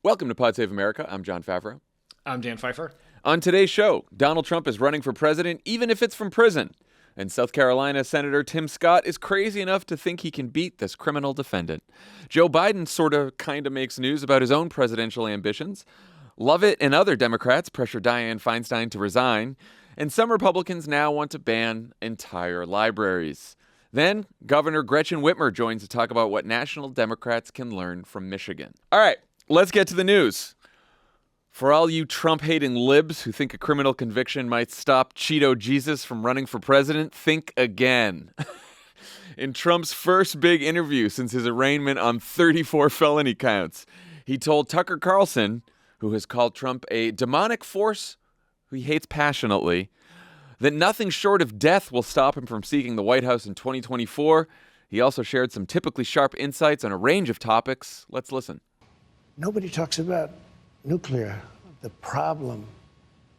Welcome to Pod Save America. I'm Jon Favreau. I'm Dan Pfeiffer. On today's show, Donald Trump is running for president even if it's from prison. And South Carolina Senator Tim Scott is crazy enough to think he can beat this criminal defendant. Joe Biden kind of makes news about his own presidential ambitions. Lovett and other Democrats pressure Dianne Feinstein to resign. And some Republicans now want to ban entire libraries. Then, Governor Gretchen Whitmer joins to talk about what national Democrats can learn from Michigan. All right, let's get to the news. For all you Trump-hating libs who think a criminal conviction might stop Cheeto Jesus from running for president, think again. In Trump's first big interview since his arraignment on 34 felony counts, he told Tucker Carlson, who has called Trump a demonic force who he hates passionately, that nothing short of death will stop him from seeking the White House in 2024. He also shared some typically sharp insights on a range of topics. Let's listen. Nobody talks about nuclear. The problem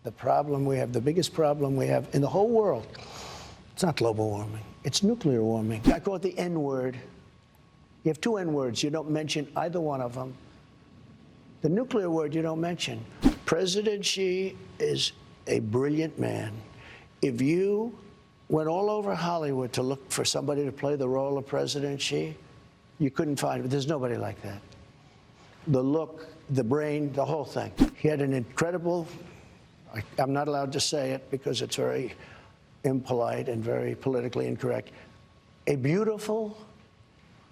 we have, the biggest problem we have in the whole world, it's not global warming, it's nuclear warming. I call it the N word. You have two N words, you don't mention either one of them. The nuclear word you don't mention. President Xi is a brilliant man. If you went all over Hollywood to look for somebody to play the role of President Xi, you couldn't find it. There's nobody like that. The look, the brain, the whole thing. He had an incredible, I'm not allowed to say it because it's very impolite and very politically incorrect, a beautiful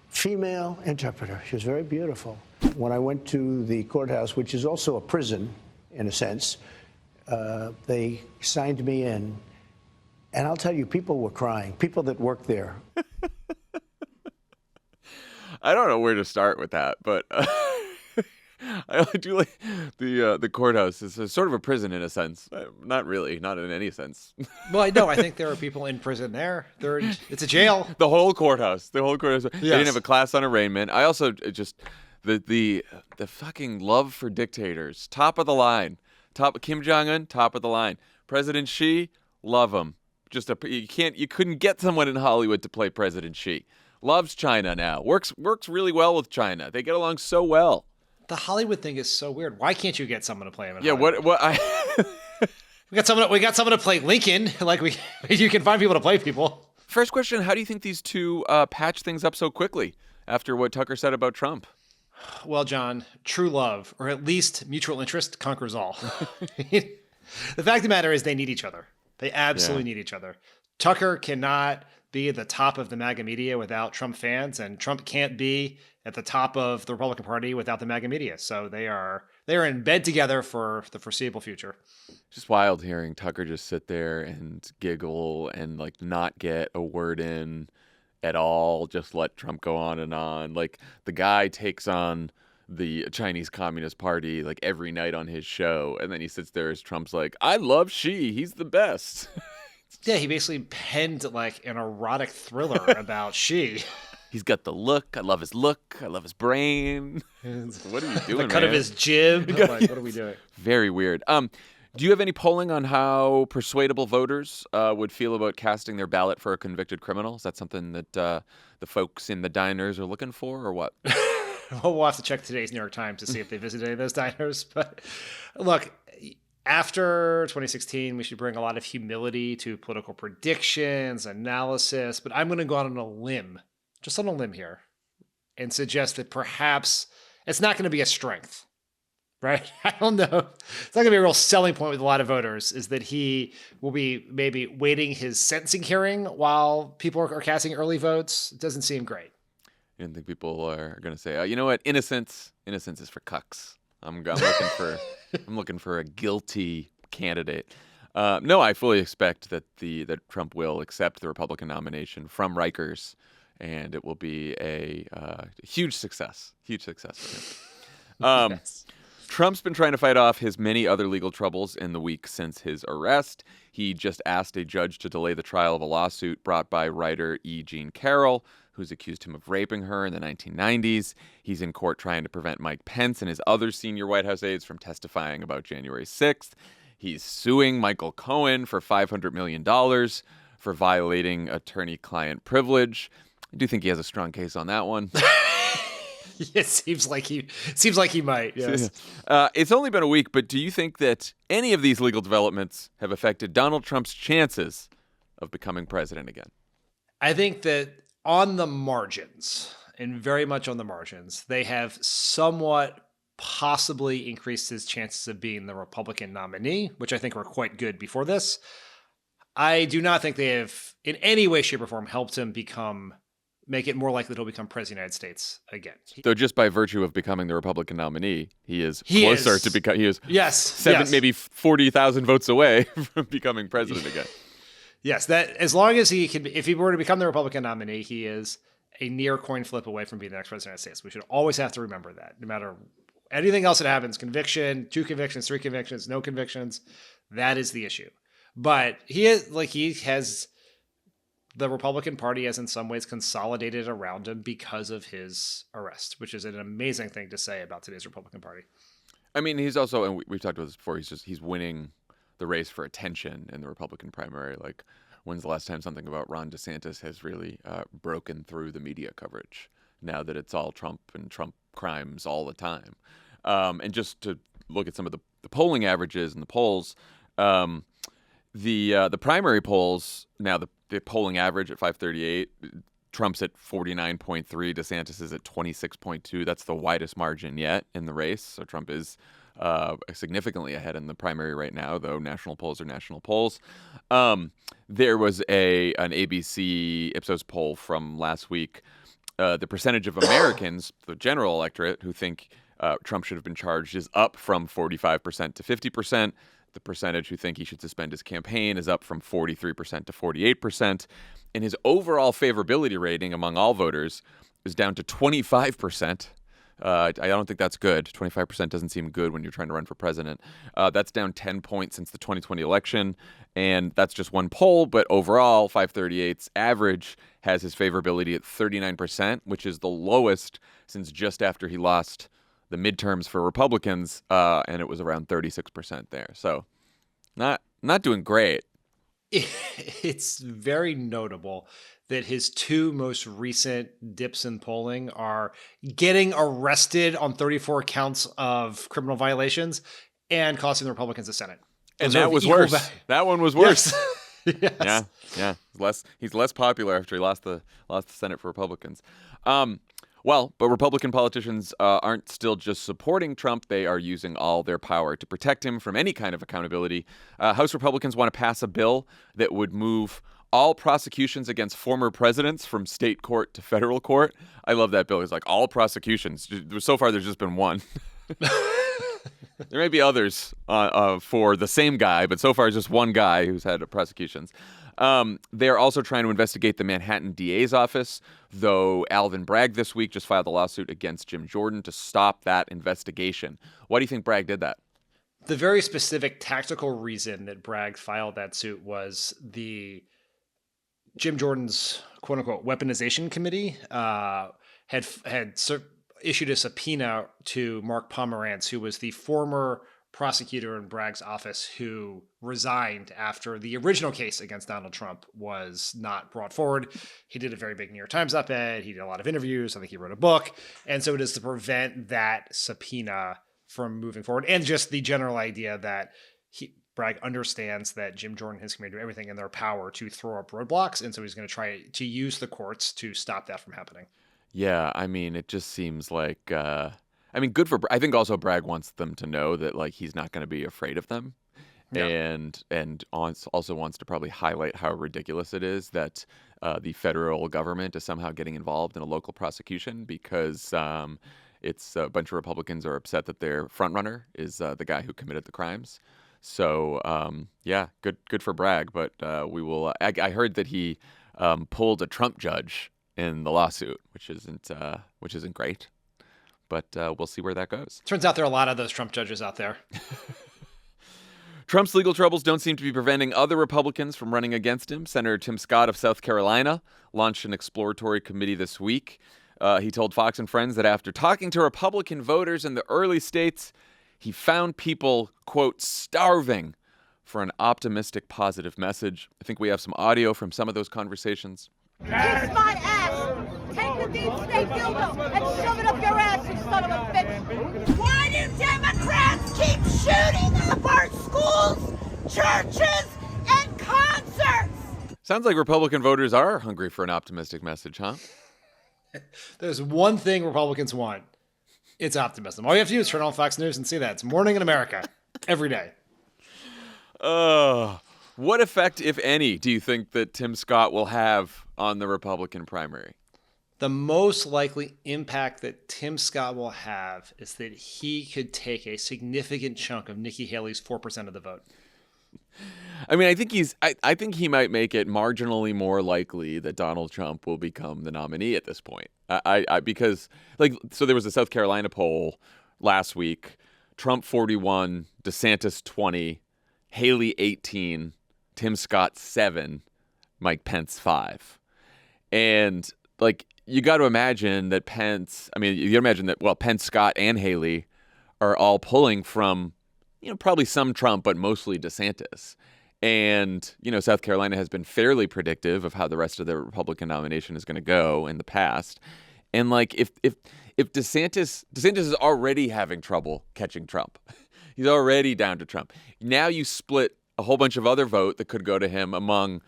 female interpreter. She was very beautiful. When I went to the courthouse, which is also a prison in a sense, they signed me in. And I'll tell you, people were crying, people that work there. I don't know where to start with that, but I do like the courthouse is sort of a prison in a sense. Not really, not in any sense. Well, no, I think there are people in prison there. It's a jail. The whole courthouse. Yes. They didn't have a class on arraignment. I also just the fucking love for dictators. Top of the line. Kim Jong-un, top of the line. President Xi, love him. You couldn't get someone in Hollywood to play President Xi. Loves China now. Works really well with China. They get along so well. The Hollywood thing is so weird. Why can't you get someone to play him in Hollywood? We got someone to play Lincoln. You can find people to play people. First question, how do you think these two patch things up so quickly after what Tucker said about Trump? Well, John, true love, or at least mutual interest, conquers all. The fact of the matter is they need each other. They absolutely need each other. Tucker cannot be at the top of the MAGA media without Trump fans, and Trump can't be at the top of the Republican Party without the MAGA media. So they are in bed together for the foreseeable future. Just wild hearing Tucker just sit there and giggle and not get a word in at all. Just let Trump go on and on. The guy takes on the Chinese Communist Party every night on his show, and then he sits there as Trump's I love Xi, he's the best. Yeah, he basically penned an erotic thriller about Xi. He's got the look. I love his look. I love his brain. What are you doing, the cut of his jib. What are we doing? Very weird. Do you have any polling on how persuadable voters would feel about casting their ballot for a convicted criminal? Is that something that the folks in the diners are looking for, or what? Well, we'll have to check today's New York Times to see if they visited any of those diners. But look, after 2016, we should bring a lot of humility to political predictions, analysis. But I'm going to go out on a limb, just on a limb here, and suggest that perhaps it's not going to be a strength, right? I don't know. It's not going to be a real selling point with a lot of voters, is that he will be maybe waiting his sentencing hearing while people are casting early votes. It doesn't seem great. You don't think people are going to say, you know what, innocence is for cucks. I'm looking for a guilty candidate. No, I fully expect that Trump will accept the Republican nomination from Rikers, and it will be a huge success. Huge success for him. Yes. Trump's been trying to fight off his many other legal troubles in the week since his arrest. He just asked a judge to delay the trial of a lawsuit brought by writer E. Jean Carroll, who's accused him of raping her in the 1990s. He's in court trying to prevent Mike Pence and his other senior White House aides from testifying about January 6th. He's suing Michael Cohen for $500 million for violating attorney-client privilege. I do think he has a strong case on that one. It seems like he might. Yes. It's only been a week, but do you think that any of these legal developments have affected Donald Trump's chances of becoming president again? I think that on the margins, and very much on the margins, they have somewhat possibly increased his chances of being the Republican nominee, which I think were quite good before this. I do not think they have in any way, shape, or form helped him make it more likely that he'll become president of the United States again. So just by virtue of becoming the Republican nominee, he is closer to become. He is maybe 40,000 votes away from becoming president again. Yes, that as long as he can, if he were to become the Republican nominee, he is a near coin flip away from being the next president of the United States. We should always have to remember that, no matter anything else that happens, conviction, 2 convictions, 3 convictions, no convictions, that is the issue. But he has the Republican Party has in some ways consolidated around him because of his arrest, which is an amazing thing to say about today's Republican Party. I mean, he's also, and we've talked about this before, he's winning the race for attention in the Republican primary. Like, when's the last time something about Ron DeSantis has really broken through the media coverage now that it's all Trump and Trump crimes all the time? And just to look at some of the polling averages and the polls, the primary polls, now the polling average at 538, Trump's at 49.3, DeSantis is at 26.2. That's the widest margin yet in the race. So Trump is significantly ahead in the primary right now, though national polls are national polls. There was an ABC Ipsos poll from last week. The percentage of Americans, the general electorate, who think Trump should have been charged is up from 45% to 50%. The percentage who think he should suspend his campaign is up from 43% to 48%. And his overall favorability rating among all voters is down to 25%. I don't think that's good. 25% doesn't seem good when you're trying to run for president. That's down 10 points since the 2020 election. And that's just one poll. But overall, 538's average has his favorability at 39%, which is the lowest since just after he lost the midterms for Republicans, and it was around 36% there. So not doing great. It's very notable that his 2 most recent dips in polling are getting arrested on 34 counts of criminal violations and costing the Republicans the Senate. And that was worse. That one was worse. Yes. Yeah. He's less popular after he lost the Senate for Republicans. But Republican politicians aren't still just supporting Trump. They are using all their power to protect him from any kind of accountability. House Republicans want to pass a bill that would move all prosecutions against former presidents from state court to federal court. I love that bill. It's like all prosecutions. So far, there's just been one. There may be others for the same guy, but so far it's just one guy who's had prosecutions. They're also trying to investigate the Manhattan DA's office, though Alvin Bragg this week just filed a lawsuit against Jim Jordan to stop that investigation. Why do you think Bragg did that? The very specific tactical reason that Bragg filed that suit was the Jim Jordan's quote-unquote weaponization committee had issued a subpoena to Mark Pomerantz, who was the former prosecutor in Bragg's office who resigned after the original case against Donald Trump was not brought forward. He did a very big New York Times op-ed. He did a lot of interviews. I think he wrote a book. And so it is to prevent that subpoena from moving forward. And just the general idea that Bragg understands that Jim Jordan and his committee do everything in their power to throw up roadblocks. And so he's going to try to use the courts to stop that from happening. Yeah, I mean, it just seems like, good for, I think also Bragg wants them to know that, like, he's not going to be afraid of them. Yeah. And also wants to probably highlight how ridiculous it is that the federal government is somehow getting involved in a local prosecution because it's a bunch of Republicans are upset that their frontrunner is the guy who committed the crimes. So, good for Bragg. But we will. I heard that he pulled a Trump judge in the lawsuit, which isn't great. But we'll see where that goes. Turns out there are a lot of those Trump judges out there. Trump's legal troubles don't seem to be preventing other Republicans from running against him. Senator Tim Scott of South Carolina launched an exploratory committee this week. He told Fox and Friends that after talking to Republican voters in the early states, he found people, quote, starving for an optimistic, positive message. I think we have some audio from some of those conversations. Kiss my ass. Take the deep state dildo and shove it up your ass, you son of a bitch. Why do Democrats keep shooting up our schools, churches, and concerts? Sounds like Republican voters are hungry for an optimistic message, huh? There's one thing Republicans want. It's optimism. All you have to do is turn on Fox News and see that. It's Morning in America every day. What effect, if any, do you think that Tim Scott will have on the Republican primary? The most likely impact that Tim Scott will have is that he could take a significant chunk of Nikki Haley's 4% of the vote. I mean, I think he might make it marginally more likely that Donald Trump will become the nominee at this point. Because so there was a South Carolina poll last week, Trump 41, DeSantis 20, Haley 18, Tim Scott 7, Mike Pence 5. And you got to imagine that Pence, Scott and Haley are all pulling from, probably some Trump, but mostly DeSantis. And, South Carolina has been fairly predictive of how the rest of the Republican nomination is going to go in the past. And if DeSantis is already having trouble catching Trump, he's already down to Trump. Now you split a whole bunch of other vote that could go to him among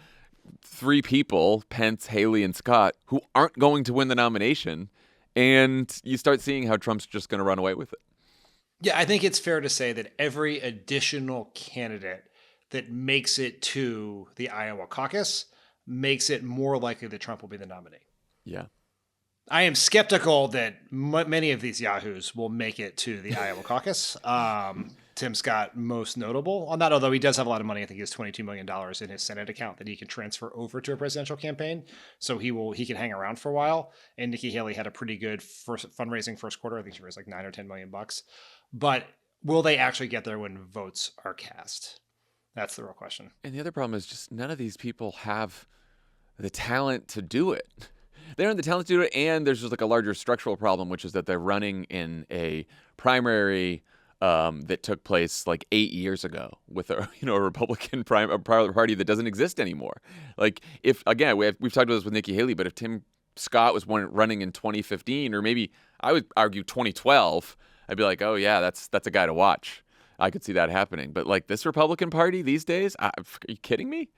three people, Pence, Haley, and Scott, who aren't going to win the nomination. And you start seeing how Trump's just going to run away with it. Yeah, I think it's fair to say that every additional candidate that makes it to the Iowa caucus makes it more likely that Trump will be the nominee. Yeah. I am skeptical that many of these yahoos will make it to the Iowa caucus. Tim Scott, most notable on that, although he does have a lot of money. I think he has $22 million in his Senate account that he can transfer over to a presidential campaign. So he can hang around for a while. And Nikki Haley had a pretty good fundraising first quarter. I think she raised like $9 or $10 million. But will they actually get there when votes are cast? That's the real question. And the other problem is just none of these people have the talent to do it. They don't have the talent to do it, and there's just a larger structural problem, which is that they're running in a primary that took place 8 years ago with a Republican party that doesn't exist anymore. We've talked about this with Nikki Haley, but if Tim Scott was running in 2015, or maybe I would argue 2012, I'd be like, oh yeah, that's a guy to watch. I could see that happening. But this Republican Party these days, are you kidding me?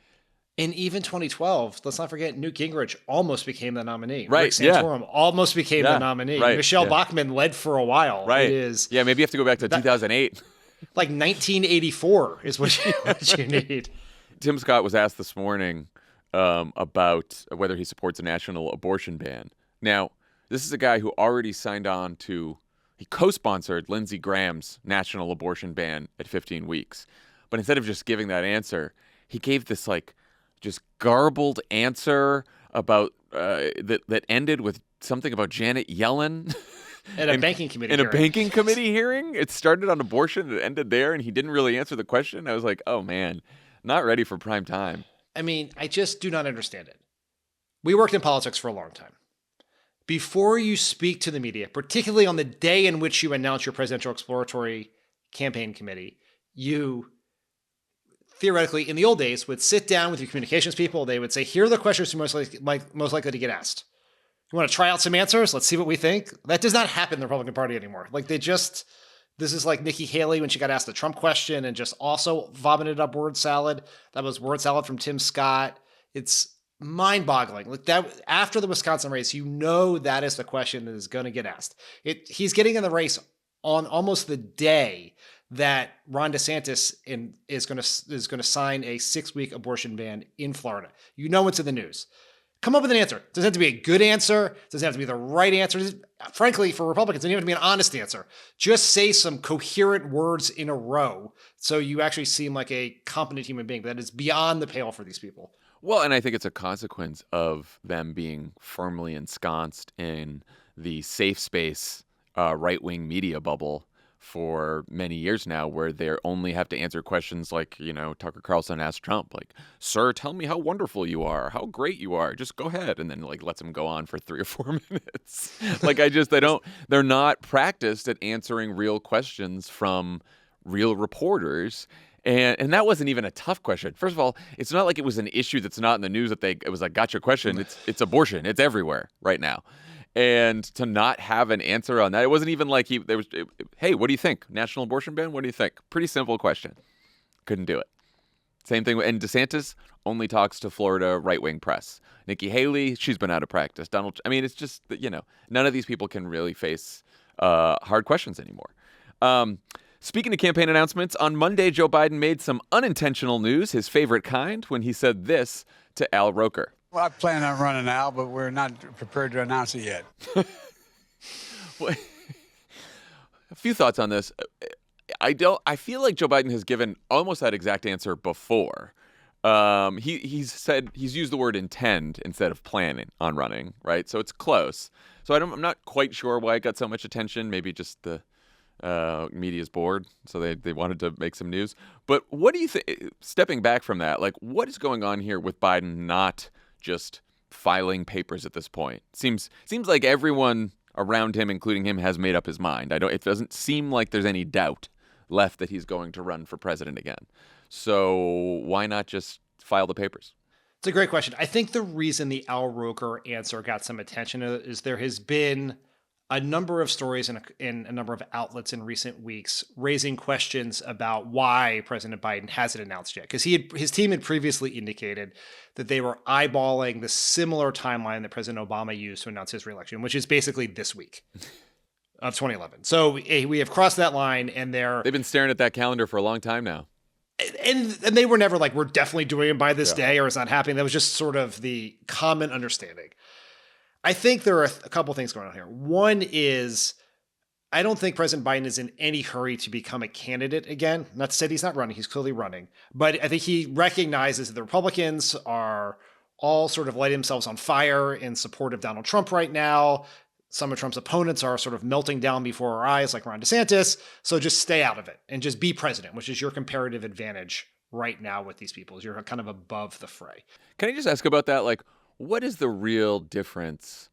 And even 2012, let's not forget, Newt Gingrich almost became the nominee. Right, Rick Santorum almost became the nominee. Right, Michelle Bachmann led for a while. Right. It is. Yeah, maybe you have to go back to 2008. 1984 is what you need. Tim Scott was asked this morning about whether he supports a national abortion ban. Now, this is a guy who already signed on to, he co-sponsored Lindsey Graham's national abortion ban at 15 weeks. But instead of just giving that answer, he gave this just garbled answer about that ended with something about Janet Yellen. At a banking committee in hearing. A banking committee hearing? It started on abortion, it ended there, and he didn't really answer the question. I was like, oh man, not ready for prime time. I mean, I just do not understand it. We worked in politics for a long time. Before you speak to the media, particularly on the day in which you announce your presidential exploratory campaign committee, you theoretically, in the old days, would sit down with your communications people. They would say, here are the questions you're most likely to get asked. You want to try out some answers? Let's see what we think. That does not happen in the Republican Party anymore. This is like Nikki Haley when she got asked the Trump question and just also vomited up word salad. That was word salad from Tim Scott. It's mind-boggling. That after the Wisconsin race, that is the question that is going to get asked. He's getting in the race on almost the day that Ron DeSantis is going to sign a 6-week abortion ban in Florida. It's in the news. Come up with an answer. It doesn't have to be a good answer. It doesn't have to be the right answer. Frankly, for Republicans, it doesn't have to be an honest answer. Just say some coherent words in a row so you actually seem like a competent human being. That is beyond the pale for these people. Well, and I think it's a consequence of them being firmly ensconced in the safe space right-wing media bubble for many years now, where they only have to answer questions like, Tucker Carlson asked Trump, sir, tell me how wonderful you are, how great you are, just go ahead. And then lets him go on for 3 or 4 minutes. They're not practiced at answering real questions from real reporters. And that wasn't even a tough question. First of all, it's not like it was an issue that's not in the news it was like, got your question. It's abortion. It's everywhere right now. And to not have an answer on that, it wasn't even like hey, what do you think? National abortion ban? What do you think? Pretty simple question. Couldn't do it. Same thing. And DeSantis only talks to Florida right-wing press. Nikki Haley, she's been out of practice. It's just, none of these people can really face hard questions anymore. Speaking of campaign announcements, on Monday, Joe Biden made some unintentional news, his favorite kind, when he said this to Al Roker. Well, I plan on running now, but we're not prepared to announce it yet. A few thoughts on this. I feel like Joe Biden has given almost that exact answer before. He's said he's used the word intend instead of planning on running, right? So it's close. So I'm not quite sure why it got so much attention. Maybe just the media's bored, so they wanted to make some news. But what do you think? Stepping back from that, like, what is going on here with Biden not just filing papers at this point? Seems like everyone around him, including him, has made up his mind. It doesn't seem like there's any doubt left that he's going to run for president again. So why not just file the papers? It's a great question. I think the reason the Al Roker answer got some attention is there has been a number of stories in a number of outlets in recent weeks raising questions about why President Biden hasn't announced yet. Because his team had previously indicated that they were eyeballing the similar timeline that President Obama used to announce his reelection, which is basically this week of 2011. So we have crossed that line, and they've been staring at that calendar for a long time now. And they were never like, we're definitely doing it by this day or it's not happening. That was just sort of the common understanding. I think there are a couple things going on here. One is, I don't think President Biden is in any hurry to become a candidate again. Not to say he's not running, he's clearly running. But I think he recognizes that the Republicans are all sort of lighting themselves on fire in support of Donald Trump right now. Some of Trump's opponents are sort of melting down before our eyes, like Ron DeSantis. So just stay out of it and just be president, which is your comparative advantage right now with these people. You're kind of above the fray. Can I just ask about that? Like, what is the real difference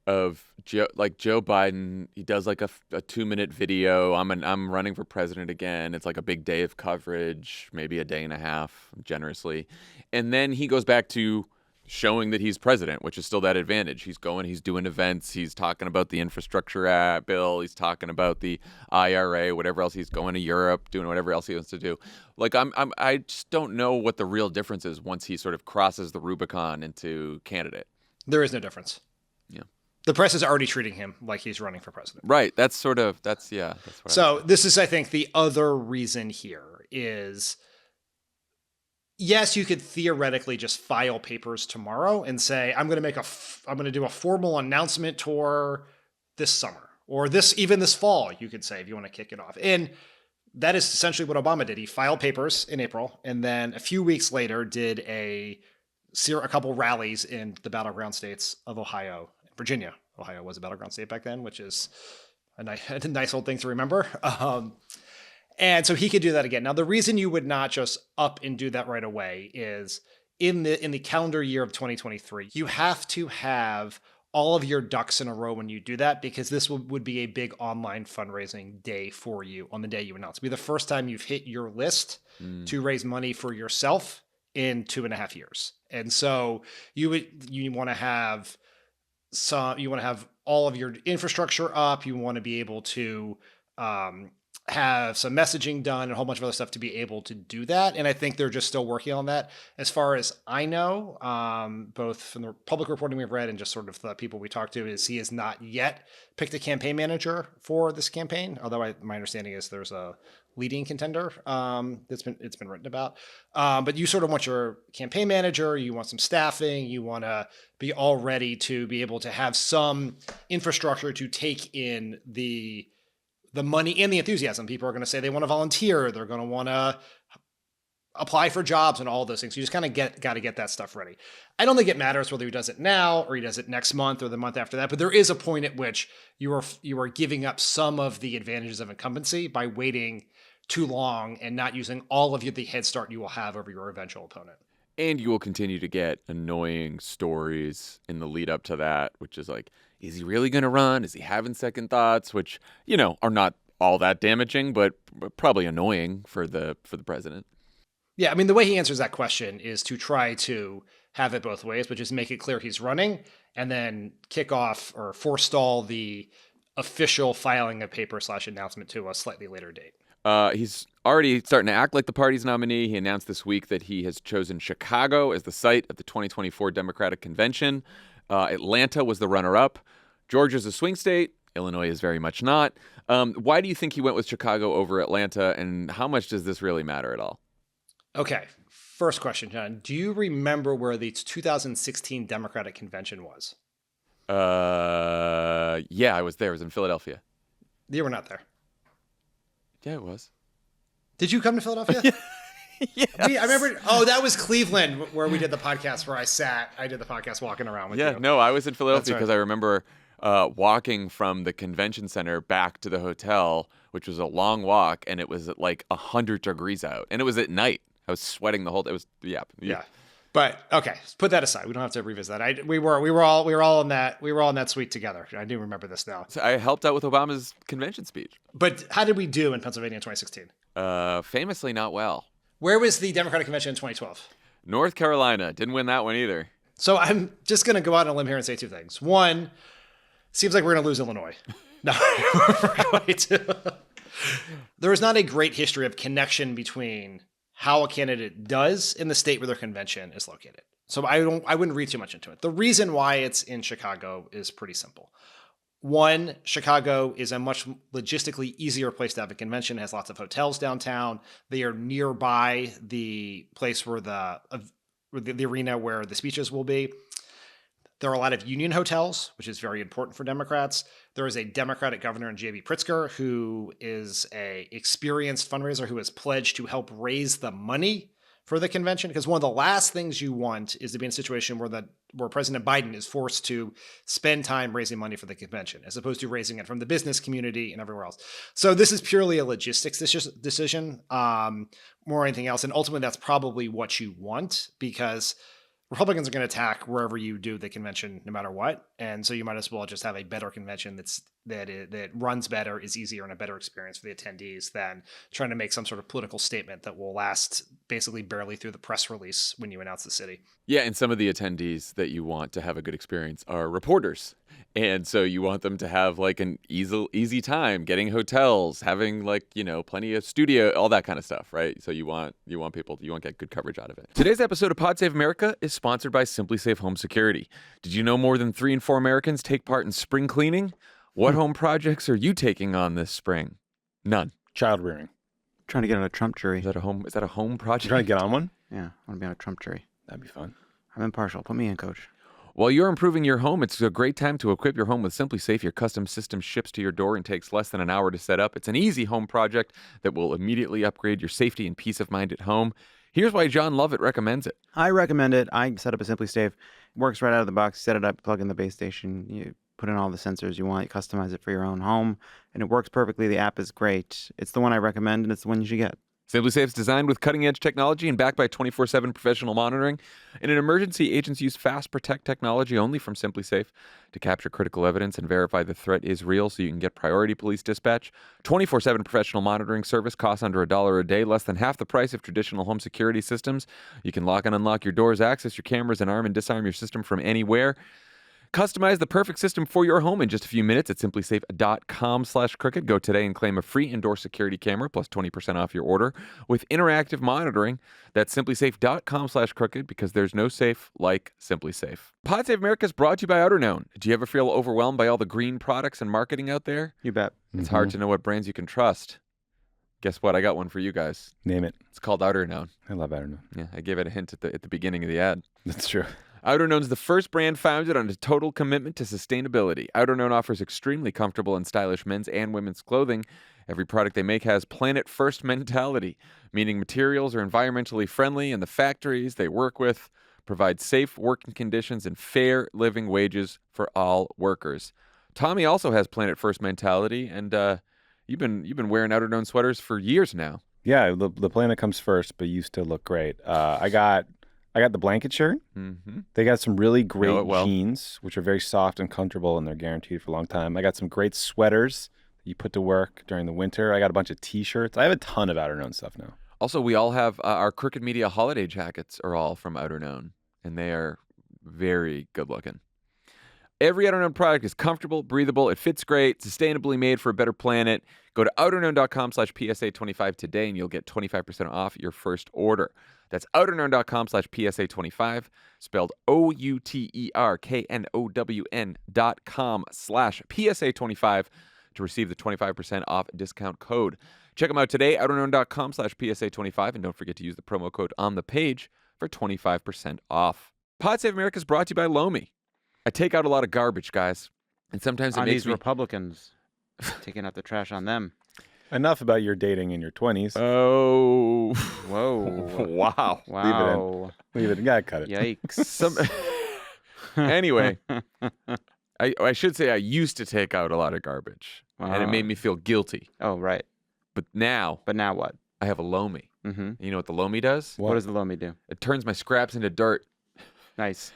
of Joe Biden? He does like a 2-minute video. I'm running for president again. It's like a big day of coverage, maybe a day and a half, generously. And then he goes back to showing that he's president, which is still that advantage. He's doing events. He's talking about the infrastructure bill. He's talking about the IRA, whatever else. He's going to Europe, doing whatever else he wants to do. Like, I just don't know what the real difference is once he sort of crosses the Rubicon into candidate. There is no difference. Yeah. The press is already treating him like he's running for president. Right. That's what so this is, I think, the other reason here is, yes, you could theoretically just file papers tomorrow and say, I'm going to do a formal announcement tour this summer or even this fall, you could say, if you want to kick it off. And that is essentially what Obama did. He filed papers in April, and then a few weeks later did a couple rallies in the battleground states of Ohio and Virginia. Ohio was a battleground state back then, which is a nice old thing to remember. And so he could do that again. Now, the reason you would not just up and do that right away is in the calendar year of 2023, you have to have all of your ducks in a row when you do that, because this would be a big online fundraising day for you on the day you announce. It'll be the first time you've hit your list to raise money for yourself in 2.5 years. And so you want to have all of your infrastructure up. You want to be able to have some messaging done and a whole bunch of other stuff to be able to do that. And I think they're just still working on that. As far as I know, both from the public reporting we've read and just sort of the people we talked to, is he has not yet picked a campaign manager for this campaign. Although my understanding is there's a leading contender it's been written about. But you sort of want your campaign manager, you want some staffing, you want to be all ready to be able to have some infrastructure to take in the money and the enthusiasm. People are going to say they want to volunteer. They're going to want to apply for jobs and all those things. You just kind of got to get that stuff ready. I don't think it matters whether he does it now or he does it next month or the month after that, but there is a point at which you are giving up some of the advantages of incumbency by waiting too long and not using all of the head start you will have over your eventual opponent. And you will continue to get annoying stories in the lead up to that, which is like, is he really going to run? Is he having second thoughts? Which, are not all that damaging, but probably annoying for the president. Yeah, I mean, the way he answers that question is to try to have it both ways, which is make it clear he's running and then kick off or forestall the official filing of paper / announcement to a slightly later date. He's already starting to act like the party's nominee. He announced this week that he has chosen Chicago as the site of the 2024 Democratic Convention. Atlanta was the runner-up. Georgia's a swing state. Illinois is very much not. Why do you think he went with Chicago over Atlanta, and how much does this really matter at all? Okay, first question, John. Do you remember where the 2016 Democratic Convention was? Yeah, I was there. It was in Philadelphia. You were not there. Yeah, it was. Did you come to Philadelphia? Yeah. I remember. Oh, that was Cleveland where we did the podcast where I did the podcast walking around with you. Yeah, no, I was in Philadelphia That's because right. I remember walking from the convention center back to the hotel, which was a long walk, and it was at like 100 degrees out, and it was at night. I was sweating the whole. It was yeah. But okay, put that aside. We don't have to revisit that. We were all in that suite together. I do remember this now. So I helped out with Obama's convention speech. But how did we do in Pennsylvania in 2016? Famously not well. Where was the Democratic Convention in 2012? North Carolina didn't win that one either. So I'm just going to go out on a limb here and say two things. One, seems like we're going to lose Illinois. No, we're going to. There is not a great history of connection between how a candidate does in the state where their convention is located. So I wouldn't read too much into it. The reason why it's in Chicago is pretty simple. One, Chicago is a much logistically easier place to have a convention. It has lots of hotels downtown. They are nearby the place where the arena where the speeches will be. There are a lot of union hotels, which is very important for Democrats. There is a Democratic governor in J.B. Pritzker, who is a experienced fundraiser who has pledged to help raise the money for the convention. Because one of the last things you want is to be in a situation where President Biden is forced to spend time raising money for the convention, as opposed to raising it from the business community and everywhere else. So this is purely a logistics decision, more than anything else. And ultimately, that's probably what you want, because Republicans are going to attack wherever you do the convention, no matter what. And so you might as well just have a better convention that runs better, is easier, and a better experience for the attendees than trying to make some sort of political statement that will last basically barely through the press release when you announce the city. Yeah, and some of the attendees that you want to have a good experience are reporters. And so you want them to have like an easy time getting hotels, having plenty of studio, all that kind of stuff, right? So you want people to get good coverage out of it. Today's episode of Pod Save America is sponsored by Simply Safe Home Security. Did you know more than 3 in 4 Americans take part in spring cleaning? What home projects are you taking on this spring? None. Child rearing. Trying to get on a Trump jury. Is that a home project? You trying to get on one? Yeah, I want to be on a Trump jury. That'd be fun. I'm impartial. Put me in, coach. While you're improving your home, it's a great time to equip your home with Simply Safe. Your custom system ships to your door and takes less than an hour to set up. It's an easy home project that will immediately upgrade your safety and peace of mind at home. Here's why Jon Lovett recommends it. I recommend it. I set up a Simply Safe. Works right out of the box. Set it up, plug in the base station. You put in all the sensors you want. You customize it for your own home, and it works perfectly. The app is great. It's the one I recommend, and it's the one you should get. Simply Safe's designed with cutting-edge technology and backed by 24/7 professional monitoring. In an emergency, agents use Fast Protect technology only from Simply Safe to capture critical evidence and verify the threat is real so you can get priority police dispatch. 24/7 professional monitoring service costs under $1 a day, less than half the price of traditional home security systems. You can lock and unlock your doors, access your cameras, and arm and disarm your system from anywhere. Customize the perfect system for your home in just a few minutes at simplysafe.com/crooked. Go today and claim a free indoor security camera plus 20% off your order with interactive monitoring. That's simplysafe.com/crooked, because there's no safe like Simply Safe. Pod Save America is brought to you by Outerknown. Do you ever feel overwhelmed by all the green products and marketing out there? You bet. It's hard to know what brands you can trust. Guess what? I got one for you guys. Name it. It's called Outerknown. I love Outerknown. Yeah, I gave it a hint at the beginning of the ad. That's true. Outerknown's the first brand founded on a total commitment to sustainability. Outerknown offers extremely comfortable and stylish men's and women's clothing. Every product they make has planet first mentality, meaning materials are environmentally friendly and the factories they work with provide safe working conditions and fair living wages for all workers. Tommy also has planet first mentality, and you've been wearing Outerknown sweaters for years now. Yeah, the planet comes first, but you still look great. I got the blanket shirt. Mm-hmm. They got some really great it well. jeans, which are very soft and comfortable, and they're guaranteed for a long time. I got some great sweaters that you put to work during the winter. I got a bunch of T-shirts. I have a ton of Outerknown stuff now. Also, we all have our Crooked Media holiday jackets are all from Outerknown, and they are very good looking. Every outerknown product is comfortable, breathable, it fits great, sustainably made for a better planet. Go to outerknown.com/PSA25 today and you'll get 25% off your first order. That's outerknown.com/PSA25, spelled outerknown.com/PSA25 to receive the 25% off discount code. Check them out today, outerknown.com/PSA25, and don't forget to use the promo code on the page for 25% off. Pod Save America is brought to you by Lomi. I take out a lot of garbage, guys, and sometimes it On makes these me... Republicans, taking out the trash on them. Enough about your dating in your 20s. Oh. Whoa. Wow. Wow. Leave it in. Gotta cut it. Yikes. Anyway, I should say I used to take out a lot of garbage, and it made me feel guilty. Oh, right. But now what? I have a Lomi. Mm-hmm. You know what the Lomi does? What does the Lomi do? It turns my scraps into dirt. Nice.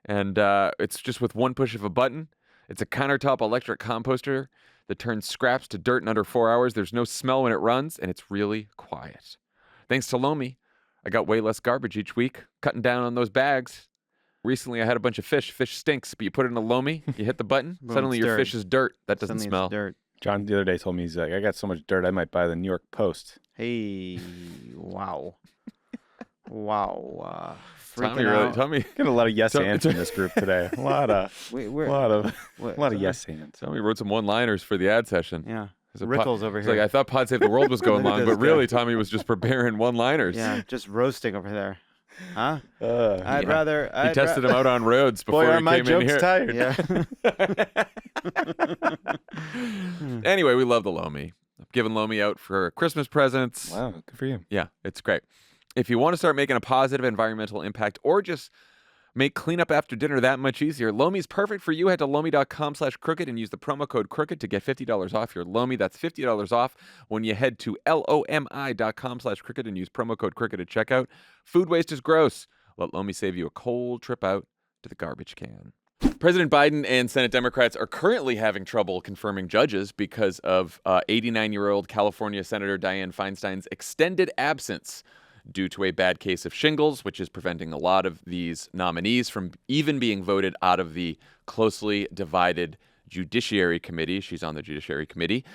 And it's just with one push of a button. It's a countertop electric composter that turns scraps to dirt in under 4 hours. There's no smell when it runs, and it's really quiet. Thanks to Lomi, I got way less garbage each week, cutting down on those bags. Recently, I had a bunch of fish. Fish stinks, but you put it in a Lomi, you hit the button, Boom, suddenly it's your dirt. fish is dirt. That doesn't Suddenly smell. it's dirt. John the other day told me, he's like, I got so much dirt, I might buy the New York Post. Hey, wow. Wow. Tommy, Freaking out. Tommy, Got a lot of yes hands in this group today. A lot of yes hands. Tommy wrote some one-liners for the ad session. Yeah. It's a Rickles over It's here. like, I thought Pod Save the World was going Look at long, this but really, guy. Tommy was just preparing one-liners. Yeah, just roasting over there. Huh? Yeah. I'd rather. He tested him out on roads before Boy, he are my came in jokes here. tired. Yeah. Anyway, we love the Lomi. I've given Lomi out for Christmas presents. Wow, good for you. Yeah, it's great. If you want to start making a positive environmental impact or just make cleanup after dinner that much easier, Lomi's perfect for you. Head to lomi.com/crooked and use the promo code crooked to get $50 off your Lomi. That's $50 off when you head to lomi.com/crooked and use promo code crooked at checkout. Food waste is gross. Let Lomi save you a cold trip out to the garbage can. President Biden and Senate Democrats are currently having trouble confirming judges because of 89-year-old California Senator Dianne Feinstein's extended absence due to a bad case of shingles, which is preventing a lot of these nominees from even being voted out of the closely divided Judiciary Committee. She's on the Judiciary Committee.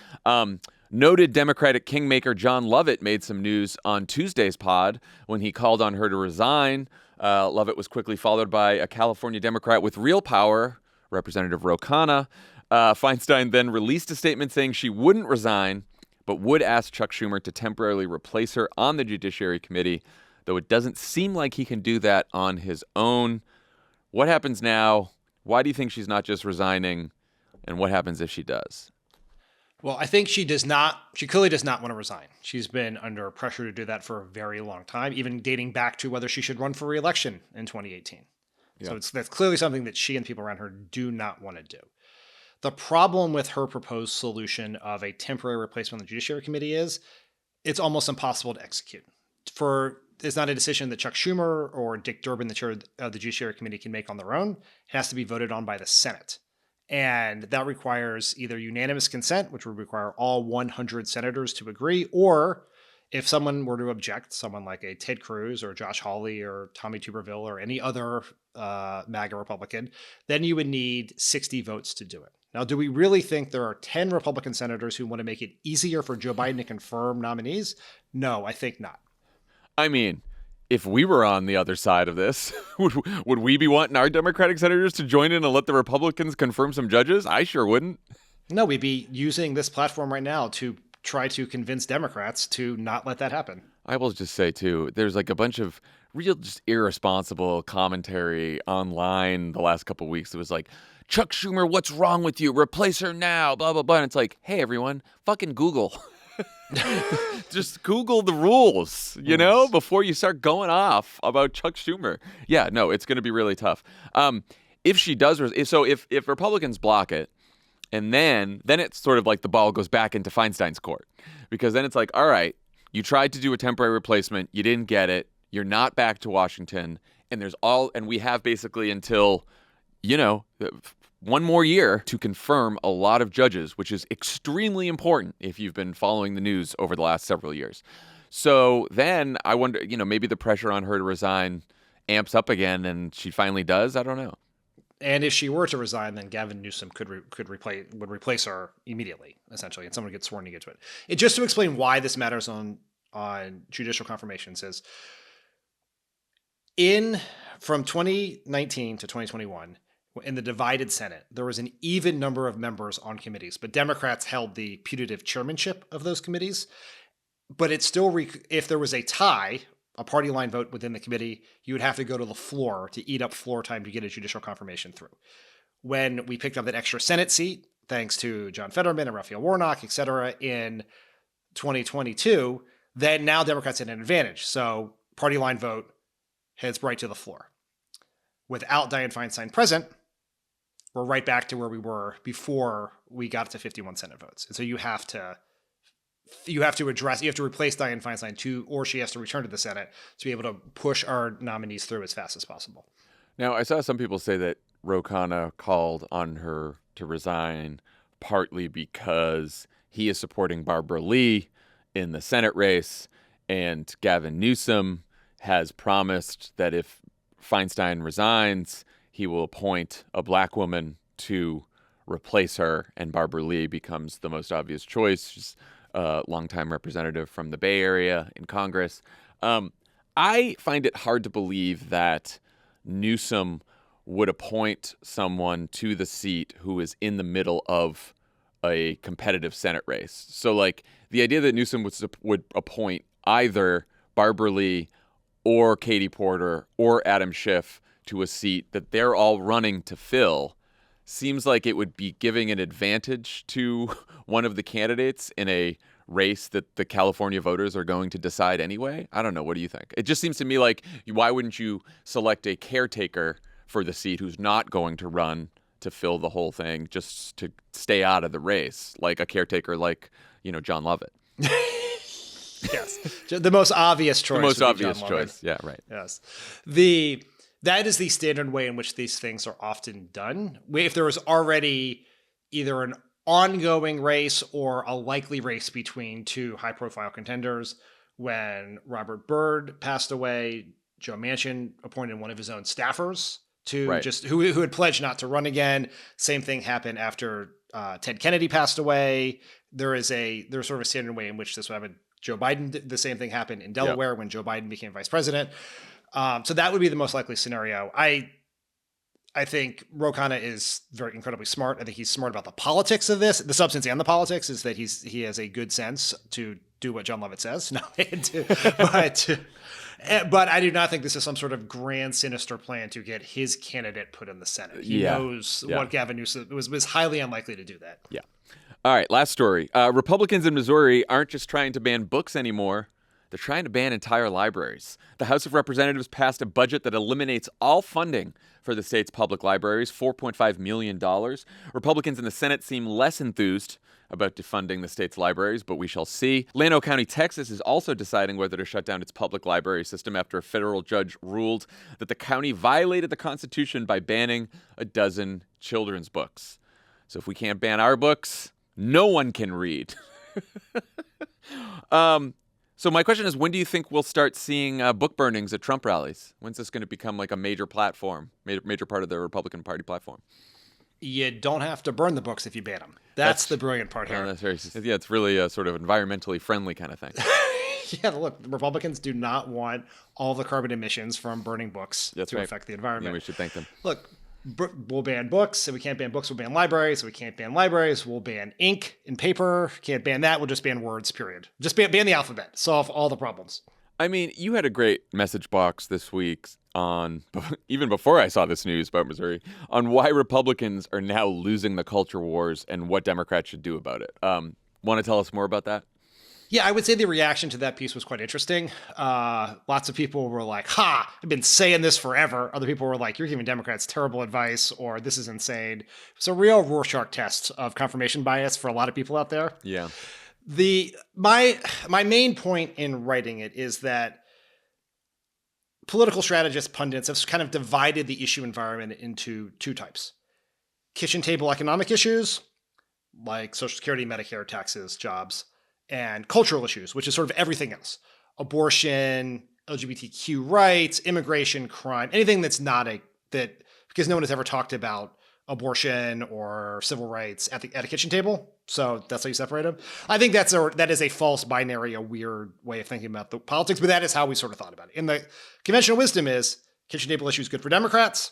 Noted Democratic kingmaker Jon Lovett made some news on Tuesday's pod when he called on her to resign. Lovett was quickly followed by a California Democrat with real power, Representative Ro Khanna. Feinstein then released a statement saying she wouldn't resign, but would ask Chuck Schumer to temporarily replace her on the Judiciary Committee, though it doesn't seem like he can do that on his own. What happens now? Why do you think she's not just resigning? And what happens if she does? Well, I think she clearly does not want to resign. She's been under pressure to do that for a very long time, even dating back to whether she should run for re-election in 2018. Yeah. So that's clearly something that she and people around her do not want to do. The problem with her proposed solution of a temporary replacement on the Judiciary Committee is it's almost impossible to execute. It's not a decision that Chuck Schumer or Dick Durbin, the chair of the Judiciary Committee, can make on their own. It has to be voted on by the Senate. And that requires either unanimous consent, which would require all 100 senators to agree, or if someone were to object, someone like a Ted Cruz or Josh Hawley or Tommy Tuberville or any other MAGA Republican, then you would need 60 votes to do it. Now, do we really think there are 10 Republican senators who want to make it easier for Joe Biden to confirm nominees? No, I think not. I mean, if we were on the other side of this, would we be wanting our Democratic senators to join in and let the Republicans confirm some judges? I sure wouldn't. No, we'd be using this platform right now to try to convince Democrats to not let that happen. I will just say, too, there's like a bunch of real just irresponsible commentary online the last couple of weeks. It was like, Chuck Schumer, what's wrong with you? Replace her now, blah, blah, blah. And it's like, hey, everyone, fucking Google. Just Google the rules, you know, before you start going off about Chuck Schumer. Yeah, no, it's going to be really tough. If she does, if Republicans block it, and then it's sort of like the ball goes back into Feinstein's court, because then it's like, all right, you tried to do a temporary replacement, you didn't get it, you're not back to Washington, and we have basically until, one more year to confirm a lot of judges, which is extremely important if you've been following the news over the last several years. So then I wonder, maybe the pressure on her to resign amps up again and she finally does. I don't know. And if she were to resign, then Gavin Newsom would replace her immediately, essentially, and someone would get sworn to get to it. Just to explain why this matters on judicial confirmations is from 2019 to 2021, in the divided Senate, there was an even number of members on committees, but Democrats held the putative chairmanship of those committees. But it's still, if there was a tie, a party line vote within the committee, you would have to go to the floor to eat up floor time to get a judicial confirmation through. When we picked up that extra Senate seat, thanks to John Fetterman and Raphael Warnock, et cetera, in 2022, then now Democrats had an advantage. So party line vote heads right to the floor. Without Dianne Feinstein present, we're right back to where we were before we got to 51 Senate votes. And so you have to replace Dianne Feinstein or she has to return to the Senate to be able to push our nominees through as fast as possible. Now, I saw some people say that Ro Khanna called on her to resign partly because he is supporting Barbara Lee in the Senate race, and Gavin Newsom has promised that if Feinstein resigns, he will appoint a black woman to replace her, and Barbara Lee becomes the most obvious choice. She's a longtime representative from the Bay Area in Congress. I find it hard to believe that Newsom would appoint someone to the seat who is in the middle of a competitive Senate race. So, like, the idea that Newsom would appoint either Barbara Lee or Katie Porter or Adam Schiff to a seat that they're all running to fill seems like it would be giving an advantage to one of the candidates in a race that the California voters are going to decide anyway. I don't know. What do you think? It just seems to me like, why wouldn't you select a caretaker for the seat who's not going to run to fill the whole thing just to stay out of the race, like a caretaker like, Jon Lovett? Yes. The most obvious choice. The most obvious choice. Yeah, right. Yes. That is the standard way in which these things are often done. If there was already either an ongoing race or a likely race between two high-profile contenders, when Robert Byrd passed away, Joe Manchin appointed one of his own staffers to who had pledged not to run again. Same thing happened after Ted Kennedy passed away. There's sort of a standard way in which this would happen. Joe Biden, the same thing happened in Delaware when Joe Biden became vice president. So that would be the most likely scenario. I think Ro Khanna is very incredibly smart. I think he's smart about the politics of this. The substance and the politics is that he has a good sense to do what Jon Lovett says. No, but I do not think this is some sort of grand sinister plan to get his candidate put in the Senate. He knows what Gavin Newsom was highly unlikely to do that. Yeah. All right, last story. Republicans in Missouri aren't just trying to ban books anymore. They're trying to ban entire libraries. The House of Representatives passed a budget that eliminates all funding for the state's public libraries, $4.5 million. Republicans in the Senate seem less enthused about defunding the state's libraries, but we shall see. Llano County, Texas is also deciding whether to shut down its public library system after a federal judge ruled that the county violated the Constitution by banning a dozen children's books. So if we can't ban our books, no one can read. So my question is, when do you think we'll start seeing book burnings at Trump rallies? When's this going to become like a major platform, major part of the Republican Party platform? You don't have to burn the books if you ban them. That's the brilliant part here. It's really a sort of environmentally friendly kind of thing. Yeah, look, Republicans do not want all the carbon emissions from burning books to affect the environment. Yeah, we should thank them. Look, we'll ban books. If we can't ban books, we'll ban libraries. If we can't ban libraries, we'll ban ink and paper. Can't ban that. We'll just ban words, period. Just ban the alphabet. Solve all the problems. I mean, you had a great message box this week even before I saw this news about Missouri, on why Republicans are now losing the culture wars and what Democrats should do about it. Want to tell us more about that? Yeah, I would say the reaction to that piece was quite interesting. Lots of people were like, ha, I've been saying this forever. Other people were like, you're giving Democrats terrible advice, or this is insane. It's a real Rorschach test of confirmation bias for a lot of people out there. Yeah. My main point in writing it is that political strategists, pundits have kind of divided the issue environment into two types. Kitchen table economic issues, like Social Security, Medicare, taxes, jobs, and cultural issues, which is sort of everything else. Abortion, LGBTQ rights, immigration, crime, anything that's not that because no one has ever talked about abortion or civil rights at a kitchen table. So that's how you separate them. I think that is a false binary, a weird way of thinking about the politics, but that is how we sort of thought about it. And the conventional wisdom is kitchen table issues good for Democrats,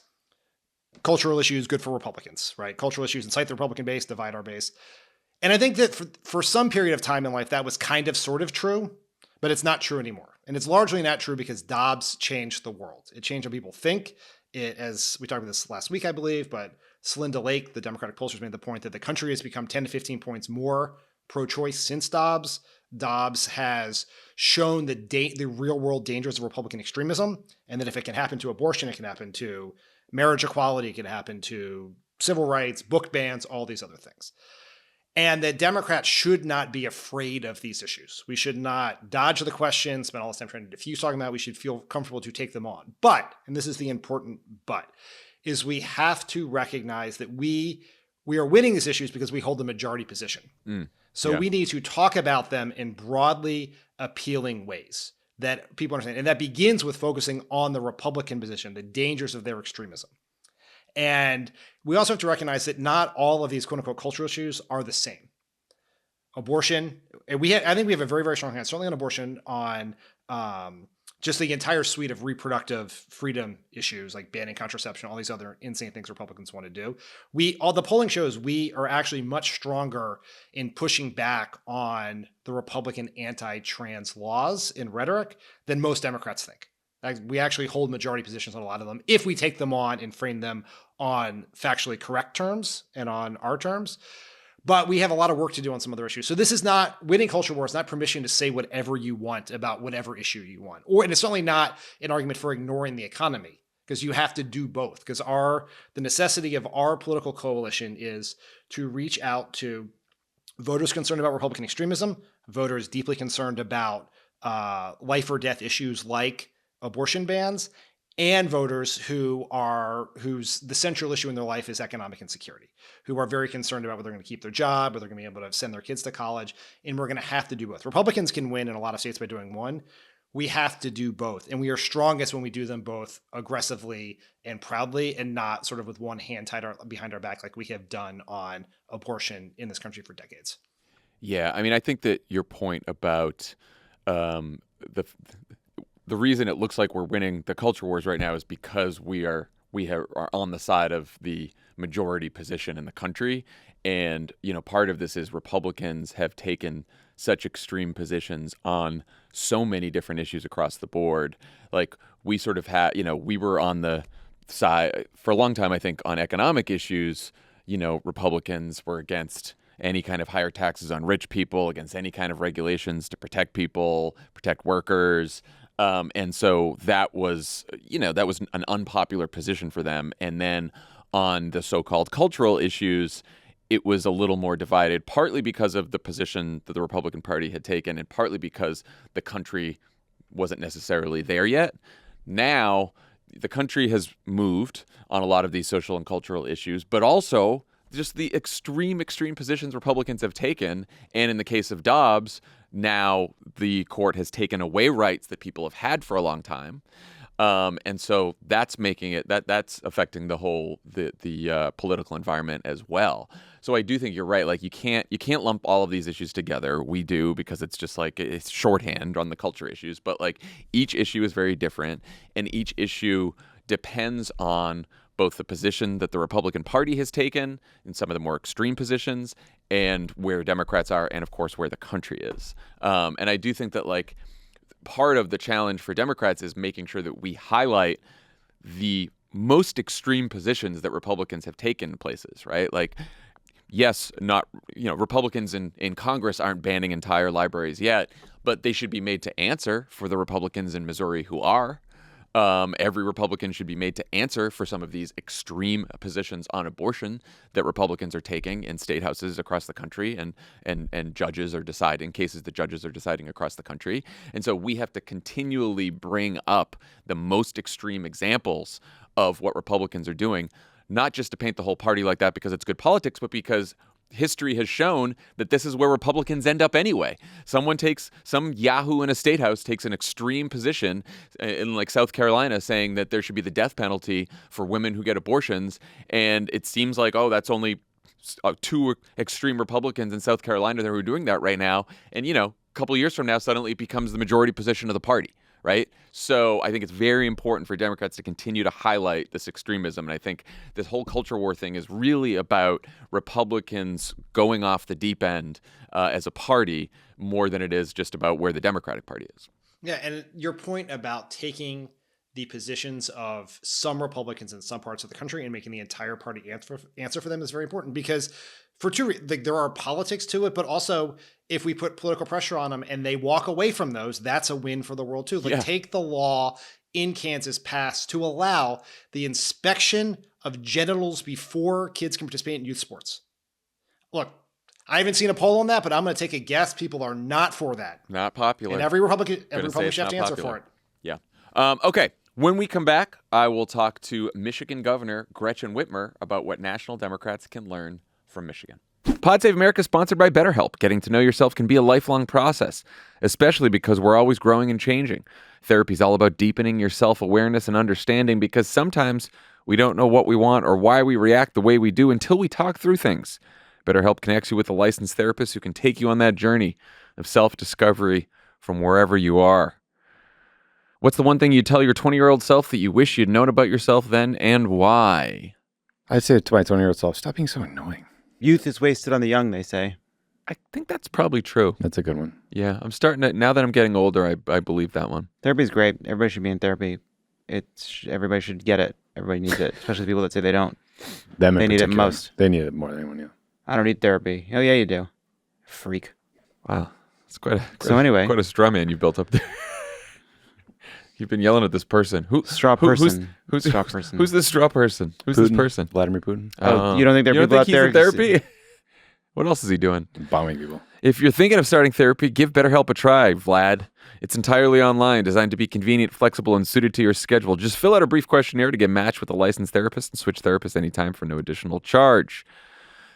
cultural issues good for Republicans, right? Cultural issues incite the Republican base, divide our base. And I think that for some period of time in life, that was kind of sort of true, but it's not true anymore. And it's largely not true because Dobbs changed the world. It changed how people think. As we talked about this last week, I believe, but Celinda Lake, the Democratic pollsters, made the point that the country has become 10 to 15 points more pro-choice since Dobbs. Dobbs has shown the real-world dangers of Republican extremism, and that if it can happen to abortion, it can happen to marriage equality, it can happen to civil rights, book bans, all these other things. And that Democrats should not be afraid of these issues. We should not dodge the question, spend all this time trying to diffuse talking about it. We should feel comfortable to take them on. But, and this is the important but, is we have to recognize that we are winning these issues because we hold the majority position. So we need to talk about them in broadly appealing ways that people understand. And that begins with focusing on the Republican position, the dangers of their extremism. And we also have to recognize that not all of these quote unquote cultural issues are the same. Abortion, I think we have a very, very strong hand, certainly on abortion, on just the entire suite of reproductive freedom issues like banning contraception, all these other insane things Republicans want to do. All the polling shows we are actually much stronger in pushing back on the Republican anti-trans laws in rhetoric than most Democrats think. We actually hold majority positions on a lot of them if we take them on and frame them on factually correct terms and on our terms. But we have a lot of work to do on some other issues. So this is not winning culture war. It's not permission to say whatever you want about whatever issue you want. And it's certainly not an argument for ignoring the economy, because you have to do both. Because the necessity of our political coalition is to reach out to voters concerned about Republican extremism, voters deeply concerned about life or death issues like abortion bans, and voters whose the central issue in their life is economic insecurity, who are very concerned about whether they're going to keep their job, whether they're going to be able to send their kids to college. And we're going to have to do both. Republicans can win in a lot of states by doing one. We have to do both. And we are strongest when we do them both aggressively and proudly, and not sort of with one hand tied behind our back like we have done on abortion in this country for decades. Yeah, I mean, I think that your point about the reason it looks like we're winning the culture wars right now is because we are on the side of the majority position in the country. And, part of this is Republicans have taken such extreme positions on so many different issues across the board. Like we sort of had, we were on the side for a long time, I think, on economic issues. Republicans were against any kind of higher taxes on rich people, against any kind of regulations to protect people, protect workers. And so that was an unpopular position for them. And then on the so-called cultural issues, it was a little more divided, partly because of the position that the Republican Party had taken and partly because the country wasn't necessarily there yet. Now, the country has moved on a lot of these social and cultural issues, but also just the extreme positions Republicans have taken. And in the case of Dobbs, now the court has taken away rights that people have had for a long time. And so that's making it that's affecting the whole the political environment as well. So I do think you're right. Like you can't lump all of these issues together. We do, because it's just like it's shorthand on the culture issues. But like each issue is very different, and each issue depends on both the position that the Republican Party has taken in some of the more extreme positions, and where Democrats are, and of course where the country is. And I do think that like part of the challenge for Democrats is making sure that we highlight the most extreme positions that Republicans have taken in places, right? Like, yes, Republicans in Congress aren't banning entire libraries yet, but they should be made to answer for the Republicans in Missouri who are. Every Republican should be made to answer for some of these extreme positions on abortion that Republicans are taking in state houses across the country, and judges are deciding cases that judges are deciding across the country. And so we have to continually bring up the most extreme examples of what Republicans are doing, not just to paint the whole party like that because it's good politics, but because history has shown that this is where Republicans end up anyway. Some yahoo in a state house takes an extreme position in like South Carolina saying that there should be the death penalty for women who get abortions. And it seems like, that's only two extreme Republicans in South Carolina that are doing that right now. And, a couple of years from now, suddenly it becomes the majority position of the party. Right? So I think it's very important for Democrats to continue to highlight this extremism. And I think this whole culture war thing is really about Republicans going off the deep end as a party more than it is just about where the Democratic Party is. Yeah, and your point about taking the positions of some Republicans in some parts of the country and making the entire party answer for them is very important because for two reasons. There are politics to it, but also if we put political pressure on them and they walk away from those, that's a win for the world too. Take the law in Kansas passed to allow the inspection of genitals before kids can participate in youth sports. Look, I haven't seen a poll on that, but I'm going to take a guess. People are not for that. Not popular. And every Republican should have to answer for it. Yeah. Okay. When we come back, I will talk to Michigan Governor Gretchen Whitmer about what national Democrats can learn from Michigan. Pod Save America is sponsored by BetterHelp. Getting to know yourself can be a lifelong process, especially because we're always growing and changing. Therapy is all about deepening your self-awareness and understanding because sometimes we don't know what we want or why we react the way we do until we talk through things. BetterHelp connects you with a licensed therapist who can take you on that journey of self-discovery from wherever you are. What's the one thing you'd tell your 20-year-old self that you wish you'd known about yourself then, and why? I'd say to my 20-year-old self, stop being so annoying. Youth is wasted on the young, they say. I think that's probably true. That's a good one. Yeah, I'm starting to, now that I'm getting older, I believe that one. Therapy's great. Everybody should be in therapy. Everybody should get it. Everybody needs it, especially people that say they don't. Them in They need it particular. most. They need it more than anyone, yeah. I don't need therapy. Oh, yeah, you do. Freak. Wow. It's quite a straw man you built up there. You've been yelling at this person. Straw person. Who's straw person? Who's this straw person? Who's Putin. this person? Vladimir Putin. Oh, you don't think there are people out he's there? in therapy? What else is he doing? Bombing people. If you're thinking of starting therapy, give BetterHelp a try, Vlad. It's entirely online, designed to be convenient, flexible, and suited to your schedule. Just fill out a brief questionnaire to get matched with a licensed therapist and switch therapists anytime for no additional charge.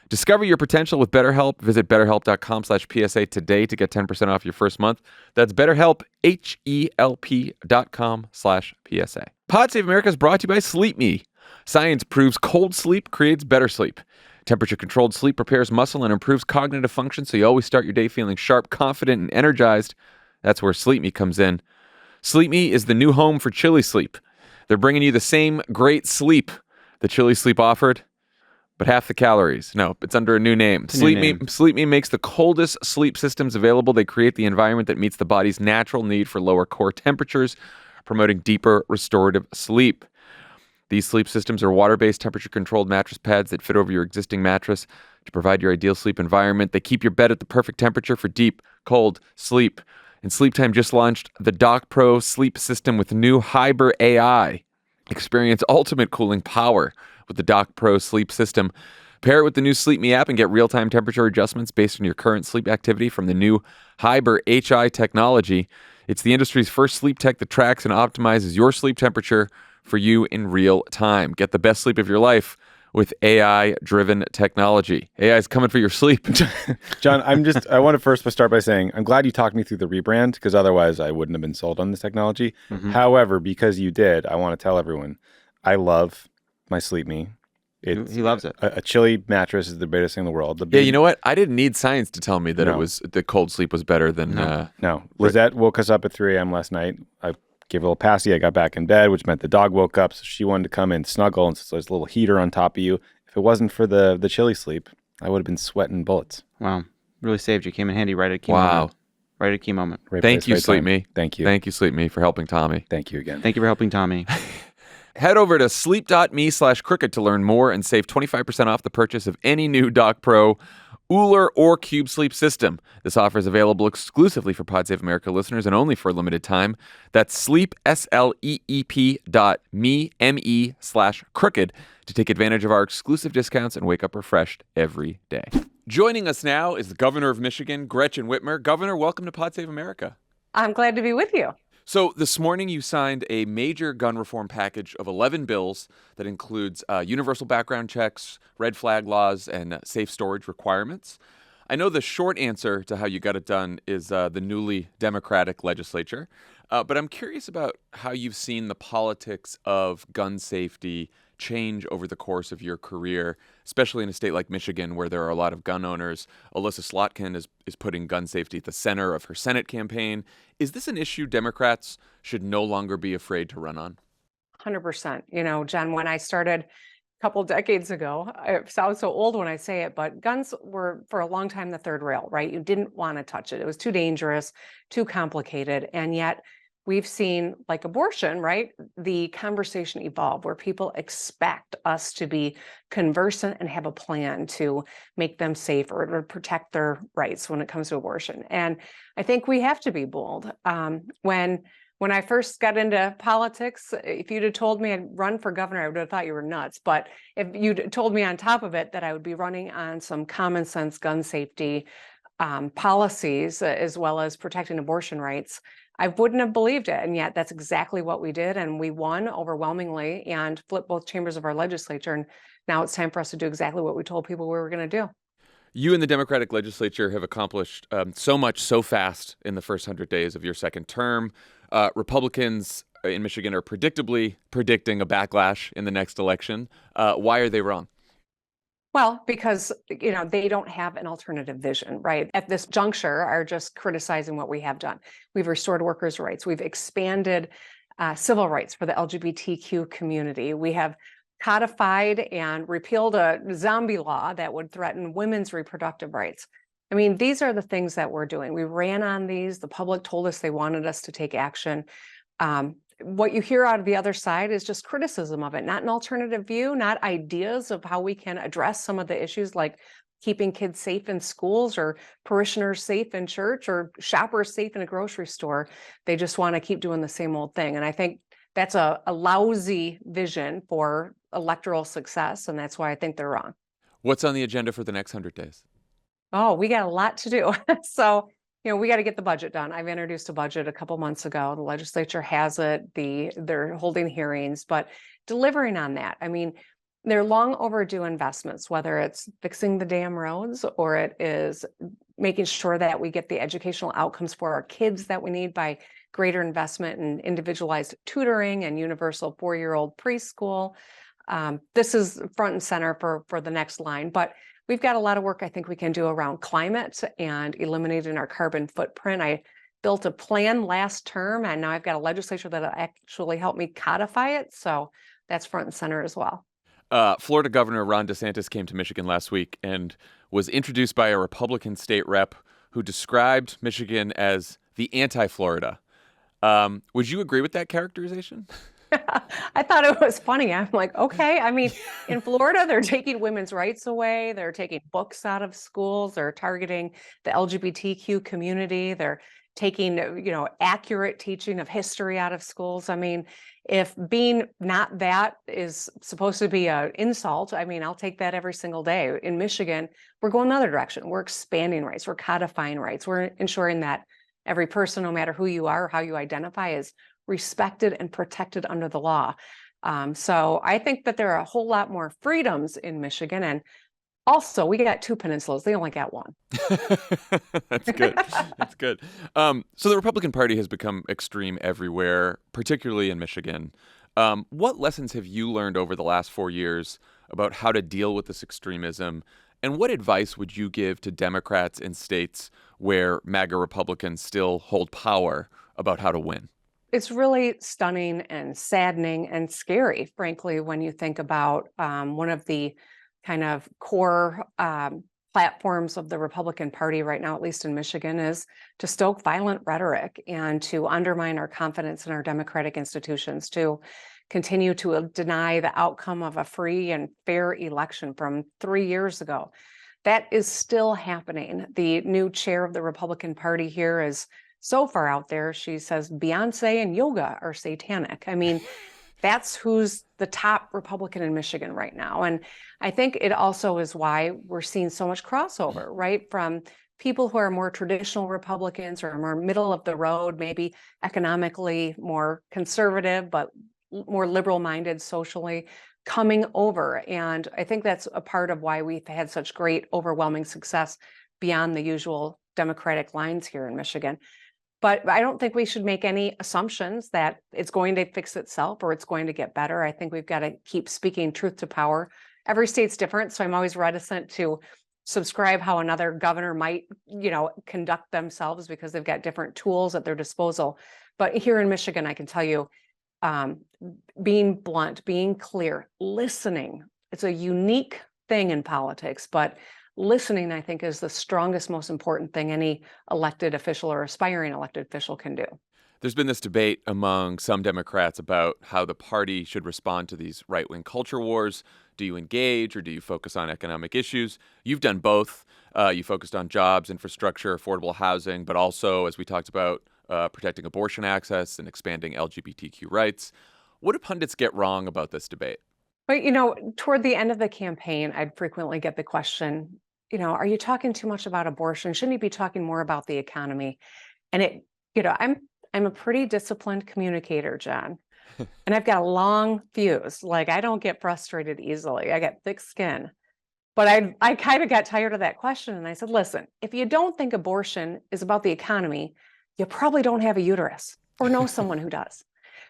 Discover your potential with BetterHelp. Visit BetterHelp.com/PSA today to get 10% off your first month. That's BetterHelp, HELP.com/PSA. Pod Save America is brought to you by Sleep Me. Science proves cold sleep creates better sleep. Temperature-controlled sleep repairs muscle and improves cognitive function so you always start your day feeling sharp, confident, and energized. That's where Sleep Me comes in. Sleep Me is the new home for Chili Sleep. They're bringing you the same great sleep that Chili Sleep offered, but half the calories. No, it's under a new name. Sleep Me makes the coldest sleep systems available. They create the environment that meets the body's natural need for lower core temperatures, promoting deeper restorative sleep. These sleep systems are water-based, temperature-controlled mattress pads that fit over your existing mattress to provide your ideal sleep environment. They keep your bed at the perfect temperature for deep, cold sleep. And Sleep Time just launched the Doc Pro sleep system with new Hyper AI. Experience ultimate cooling power with the Doc Pro sleep system. Pair it with the new Sleep Me app and get real-time temperature adjustments based on your current sleep activity from the new Hyper HI technology. It's the industry's first sleep tech that tracks and optimizes your sleep temperature for you in real time. Get the best sleep of your life with AI-driven technology. AI is coming for your sleep. John, I want to first start by saying I'm glad you talked me through the rebrand because otherwise I wouldn't have been sold on this technology. Mm-hmm. However, because you did, I want to tell everyone I love my Sleep Me. He loves it. A chili mattress is the greatest thing in the world. Yeah, you know what? I didn't need science to tell me that it was the cold sleep was better than. No. Lizette woke us up at 3 a.m. last night. I gave a little passy. I got back in bed, which meant the dog woke up, so she wanted to come and snuggle, and so there's a little heater on top of you. If it wasn't for the chili sleep, I would have been sweating bullets. Wow. Really saved you. Came in handy right at a key moment. Right at a key moment. Right Thank place, you, right Sleep time. Me. Thank you. Thank you, Sleep Me, for helping Tommy. Thank you again. Thank you for helping Tommy. Head over to sleep.me/crooked to learn more and save 25% off the purchase of any new Doc Pro, Uller, or Cube Sleep system. This offer is available exclusively for Pod Save America listeners and only for a limited time. That's sleep.me/crooked to take advantage of our exclusive discounts and wake up refreshed every day. Joining us now is the governor of Michigan, Gretchen Whitmer. Governor, welcome to Pod Save America. I'm glad to be with you. So this morning you signed a major gun reform package of 11 bills that includes universal background checks, red flag laws, and safe storage requirements. I know the short answer to how you got it done is the newly Democratic legislature, but I'm curious about how you've seen the politics of gun safety change over the course of your career, especially in a state like Michigan where there are a lot of gun owners. Alyssa Slotkin is putting gun safety at the center of her Senate campaign. Is this an issue Democrats should no longer be afraid to run on? 100%. You know, Jen, when I started a couple decades ago, it sounds so old when I say it, but guns were for a long time the third rail, right? You didn't want to touch it. It was too dangerous, too complicated. And yet we've seen, like abortion, right? The conversation evolve where people expect us to be conversant and have a plan to make them safe or to protect their rights when it comes to abortion. And I think we have to be bold. When I first got into politics, if you'd have told me I'd run for governor, I would have thought you were nuts. But if you'd told me on top of it that I would be running on some common sense gun safety policies, as well as protecting abortion rights, I wouldn't have believed it. And yet that's exactly what we did. And we won overwhelmingly and flipped both chambers of our legislature. And now it's time for us to do exactly what we told people we were going to do. You and the Democratic legislature have accomplished so much so fast in the first 100 days of your second term. Republicans in Michigan are predictably predicting a backlash in the next election. Why are they wrong? Well, because, you know, they don't have an alternative vision, right? At this juncture are just criticizing what we have done. We've restored workers' rights. We've expanded civil rights for the LGBTQ community. We have codified and repealed a zombie law that would threaten women's reproductive rights. I mean, these are the things that we're doing. We ran on these. The public told us they wanted us to take action. What you hear out of the other side is just criticism of it, not an alternative view, not ideas of how we can address some of the issues like keeping kids safe in schools or parishioners safe in church or shoppers safe in a grocery store. They just want to keep doing the same old thing. And I think that's a lousy vision for electoral success. And that's why I think they're wrong. What's on the agenda for the next 100 days? Oh, we got a lot to do. So, you know, we got to get the budget done. I've introduced a budget a couple months ago. The legislature has it. They're holding hearings, but delivering on that. I mean, they're long overdue investments, whether it's fixing the damn roads or it is making sure that we get the educational outcomes for our kids that we need by greater investment in individualized tutoring and universal 4-year-old preschool. This is front and center for the next line, but we've got a lot of work I think we can do around climate and eliminating our carbon footprint. I built a plan last term, and now I've got a legislature that'll actually help me codify it. So that's front and center as well. Florida Governor Ron DeSantis came to Michigan last week and was introduced by a Republican state rep who described Michigan as the anti-Florida. Would you agree with that characterization? I thought it was funny. I'm like, okay. I mean, in Florida, they're taking women's rights away. They're taking books out of schools. They're targeting the LGBTQ community. They're taking, you know, accurate teaching of history out of schools. I mean, if being not that is supposed to be an insult, I mean, I'll take that every single day. In Michigan, we're going the other direction. We're expanding rights. We're codifying rights. We're ensuring that every person, no matter who you are or how you identify, is respected and protected under the law. So I think that there are a whole lot more freedoms in Michigan. And also, we got 2 peninsulas. They only got 1. That's good. That's good. So the Republican Party has become extreme everywhere, particularly in Michigan. What lessons have you learned over the last 4 years about how to deal with this extremism? And what advice would you give to Democrats in states where MAGA Republicans still hold power about how to win? It's really stunning and saddening and scary, frankly, when you think about one of the kind of core platforms of the Republican Party right now, at least in Michigan, is to stoke violent rhetoric and to undermine our confidence in our democratic institutions, to continue to deny the outcome of a free and fair election from 3 years ago. That is still happening. The new chair of the Republican Party here is so far out there. She says Beyonce and yoga are satanic. I mean, that's who's the top Republican in Michigan right now. And I think it also is why we're seeing so much crossover, right? From people who are more traditional Republicans or more middle of the road, maybe economically more conservative, but more liberal minded socially, coming over. And I think that's a part of why we've had such great, overwhelming success beyond the usual Democratic lines here in Michigan. But I don't think we should make any assumptions that it's going to fix itself or it's going to get better. I think we've got to keep speaking truth to power. Every state's different, so I'm always reticent to subscribe how another governor might, conduct themselves because they've got different tools at their disposal. But here in Michigan, I can tell you, being blunt, being clear, listening, it's a unique thing in politics, but listening, I think, is the strongest, most important thing any elected official or aspiring elected official can do. There's been this debate among some Democrats about how the party should respond to these right-wing culture wars. Do you engage or do you focus on economic issues? You've done both. You focused on jobs, infrastructure, affordable housing, but also, as we talked about, protecting abortion access and expanding LGBTQ rights. What do pundits get wrong about this debate? But, toward the end of the campaign, I'd frequently get the question, are you talking too much about abortion? Shouldn't you be talking more about the economy? And I'm a pretty disciplined communicator, Jon, and I've got a long fuse. Like, I don't get frustrated easily. I got thick skin. But I kind of got tired of that question. And I said, listen, if you don't think abortion is about the economy, you probably don't have a uterus or know someone who does.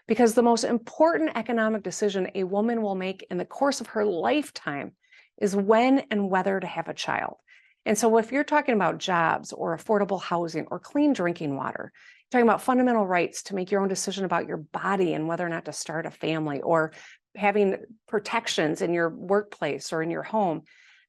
Because the most important economic decision a woman will make in the course of her lifetime is when and whether to have a child. And so if you're talking about jobs or affordable housing or clean drinking water, you're talking about fundamental rights to make your own decision about your body and whether or not to start a family or having protections in your workplace or in your home,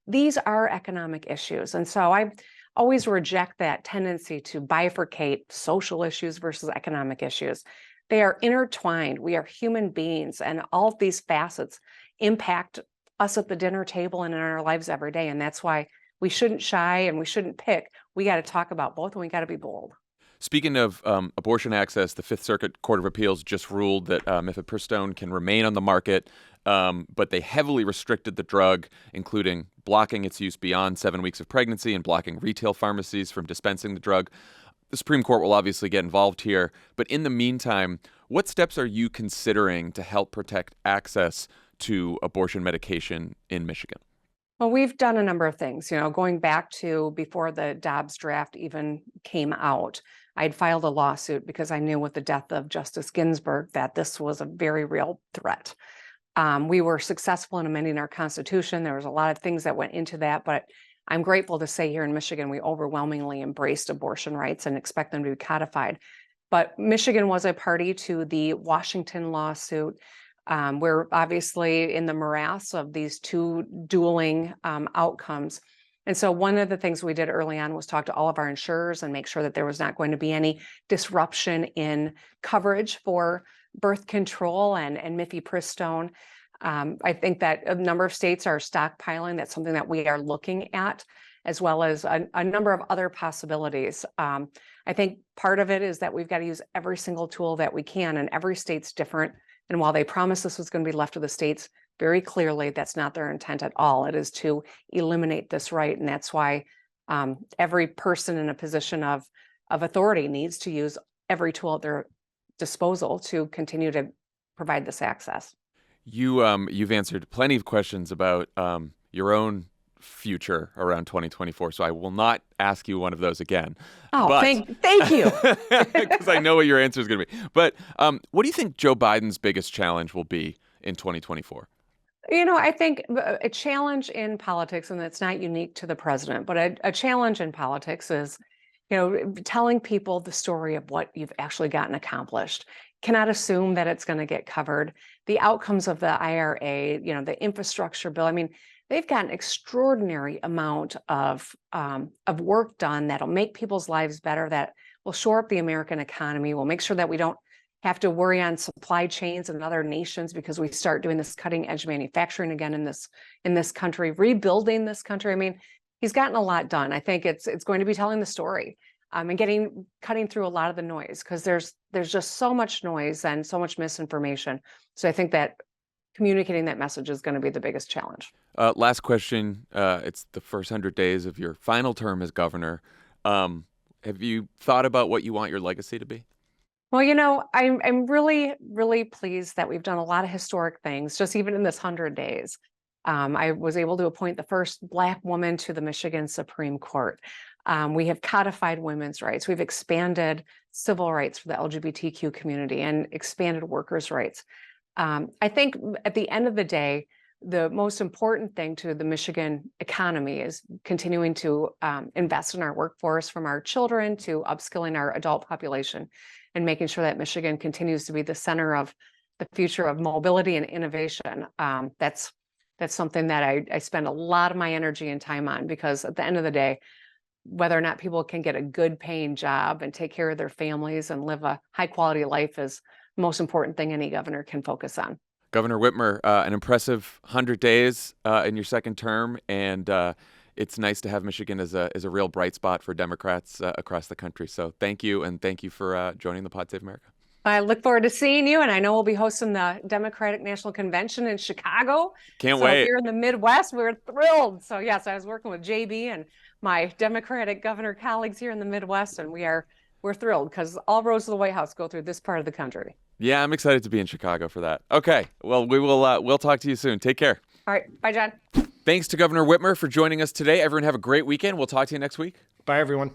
these are economic issues. And so I always reject that tendency to bifurcate social issues versus economic issues. They are intertwined. We are human beings, and all of these facets impact us at the dinner table and in our lives every day. And that's why we shouldn't shy and we shouldn't pick. We got to talk about both, and we got to be bold. Speaking of abortion access, the Fifth Circuit Court of Appeals just ruled that mifepristone can remain on the market, but they heavily restricted the drug, including blocking its use beyond 7 weeks of pregnancy and blocking retail pharmacies from dispensing the drug. The Supreme Court will obviously get involved here, but in the meantime, what steps are you considering to help protect access to abortion medication in Michigan? Well, we've done a number of things, going back to before the Dobbs draft even came out. I'd filed a lawsuit because I knew with the death of Justice Ginsburg that this was a very real threat. We were successful in amending our Constitution. There was a lot of things that went into that, but I'm grateful to say here in Michigan, we overwhelmingly embraced abortion rights and expect them to be codified. But Michigan was a party to the Washington lawsuit. We're obviously in the morass of these two dueling outcomes. And so one of the things we did early on was talk to all of our insurers and make sure that there was not going to be any disruption in coverage for birth control and mifepristone. I think that a number of states are stockpiling. That's something that we are looking at, as well as a number of other possibilities. I think part of it is that we've got to use every single tool that we can, and every state's different. And while they promised this was going to be left to the states, very clearly that's not their intent at all. It is to eliminate this right, and that's why every person in a position of authority needs to use every tool at their disposal to continue to provide this access. You've answered plenty of questions about your own future around 2024, so I will not ask you one of those again. Oh, but, thank you. Because I know what your answer is going to be. But what do you think Joe Biden's biggest challenge will be in 2024? I think a challenge in politics, and it's not unique to the president, but a challenge in politics is, telling people the story of what you've actually gotten accomplished. Cannot assume that it's going to get covered. The outcomes of the IRA, the infrastructure bill. I mean, they've got an extraordinary amount of work done that'll make people's lives better, that will shore up the American economy, will make sure that we don't have to worry on supply chains in other nations because we start doing this cutting edge manufacturing again in this country, rebuilding this country. I mean, he's gotten a lot done. I think it's going to be telling the story and cutting through a lot of the noise, because there's just so much noise and so much misinformation. So I think that communicating that message is going to be the biggest challenge. Last question. It's the first 100 days of your final term as governor. Have you thought about what you want your legacy to be? Well, I'm really, really pleased that we've done a lot of historic things, just even in this 100 days. I was able to appoint the first Black woman to the Michigan Supreme Court. We have codified women's rights. We've expanded civil rights for the LGBTQ community and expanded workers' rights. I think at the end of the day, the most important thing to the Michigan economy is continuing to invest in our workforce, from our children to upskilling our adult population, and making sure that Michigan continues to be the center of the future of mobility and innovation. That's something that I spend a lot of my energy and time on, because at the end of the day, whether or not people can get a good paying job and take care of their families and live a high quality life is the most important thing any governor can focus on. Governor Whitmer, an impressive 100 days in your second term, and it's nice to have Michigan as a real bright spot for Democrats across the country. So thank you, and thank you for joining the Pod Save America. I look forward to seeing you, and I know we'll be hosting the Democratic National Convention in Chicago. Can't so wait. If you're in the Midwest, we're thrilled. So yes, I was working with JB and my Democratic governor colleagues here in the Midwest, and we're thrilled because all roads to the White House go through this part of the country. Yeah, I'm excited to be in Chicago for that. Okay, well, we'll talk to you soon. Take care. All right, bye, John. Thanks to Governor Whitmer for joining us today. Everyone have a great weekend. We'll talk to you next week. Bye, everyone.